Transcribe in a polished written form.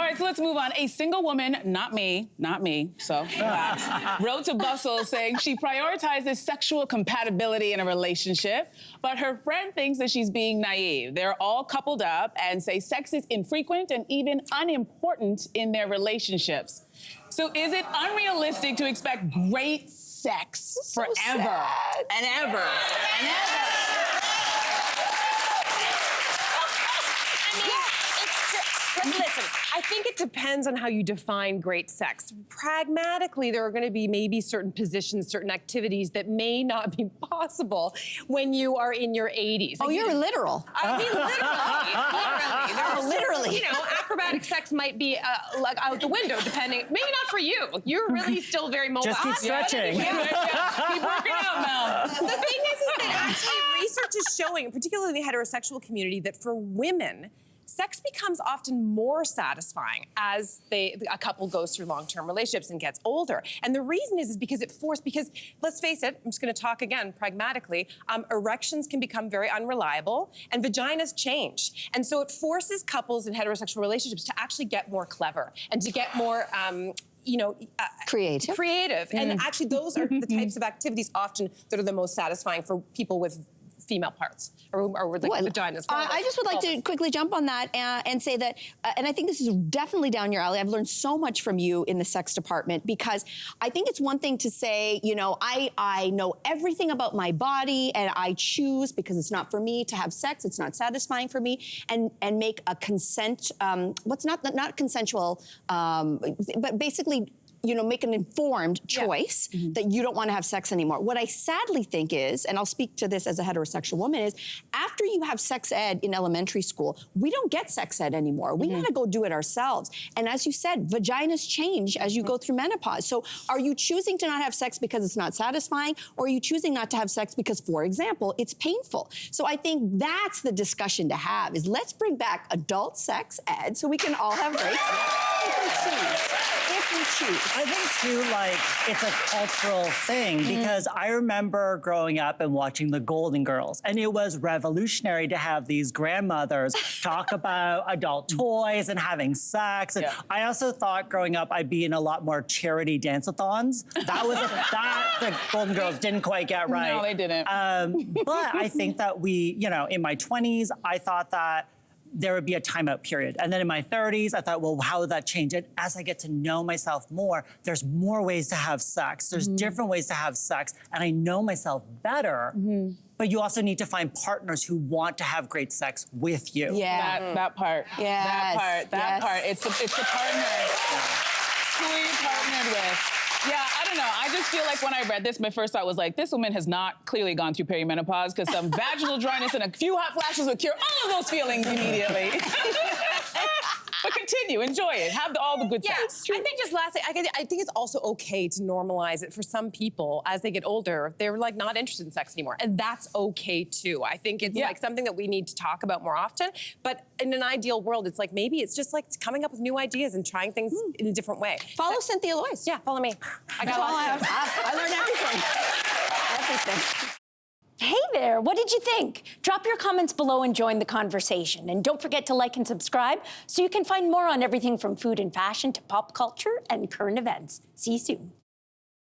right, so let's move on. A single woman, not me, so relax, wrote to Bustle saying she prioritizes sexual compatibility in a relationship, but her friend thinks that she's being naive. They're all coupled up and say sex is infrequent and even unimportant in their relationships. So is it unrealistic to expect great sex forever and ever and ever? Listen, I think it depends on how you define great sex. Pragmatically, there are going to be maybe certain positions, certain activities that may not be possible when you are in your 80s. Oh, you're literal. I mean, literally. Literally. You know, acrobatic sex might be like out the window, depending. Maybe not for you. You're really still very mobile. Just keep stretching. Keep working out, Mel. The thing is that actually research is showing, particularly in the heterosexual community, that for women, sex becomes often more satisfying as a couple goes through long-term relationships and gets older. And the reason is because because let's face it, I'm just gonna talk again pragmatically, erections can become very unreliable and vaginas change. And so it forces couples in heterosexual relationships to actually get more clever and to get more, creative. And actually those are the types of activities often that are the most satisfying for people with female parts or like vaginas. I just would like to quickly jump on that and say that, and I think this is definitely down your alley. I've learned so much from you in the sex department, because I think it's one thing to say, you know, I know everything about my body and I choose because it's not for me to have sex, it's not satisfying for me, and make a consent, what's not consensual, but basically, you know, make an informed choice that you don't want to have sex anymore. What I sadly think is, and I'll speak to this as a heterosexual woman, is after you have sex ed in elementary school, we don't get sex ed anymore. We gotta go do it ourselves. And as you said, vaginas change as you go through menopause. So are you choosing to not have sex because it's not satisfying, or are you choosing not to have sex because, for example, it's painful? So I think that's the discussion to have, is let's bring back adult sex ed so we can all have great sex. If we choose. I think too, like, it's a cultural thing, because I remember growing up and watching the Golden Girls, and it was revolutionary to have these grandmothers talk about adult toys and having sex. And I also thought growing up I'd be in a lot more charity dance-a-thons. That was that the Golden Girls didn't quite get right. No, they didn't. But I think that we, you know, in my 20s, I thought that there would be a timeout period. And then in my 30s, I thought, well, how would that change? And as I get to know myself more, there's more ways to have sex. There's different ways to have sex. And I know myself better. But you also need to find partners who want to have great sex with you. Yeah. That part. Yes. That part. It's the partner. Who are you partnered with? Yeah, I don't know. I just feel like when I read this, my first thought was like, this woman has not clearly gone through perimenopause, because some vaginal dryness and a few hot flashes would cure all of those feelings immediately. But continue, enjoy it, have all the good sex. I think just lastly, I think it's also okay to normalize it for some people as they get older. They're like not interested in sex anymore, and that's okay too. I think it's like something that we need to talk about more often. But in an ideal world, it's like maybe it's just like coming up with new ideas and trying things in a different way. Follow Cynthia Loyst. Yeah, follow me. I got lots of I learned everything. Everything. Hey there, what did you think? Drop your comments below and join the conversation. And don't forget to like and subscribe so you can find more on everything from food and fashion to pop culture and current events. See you soon.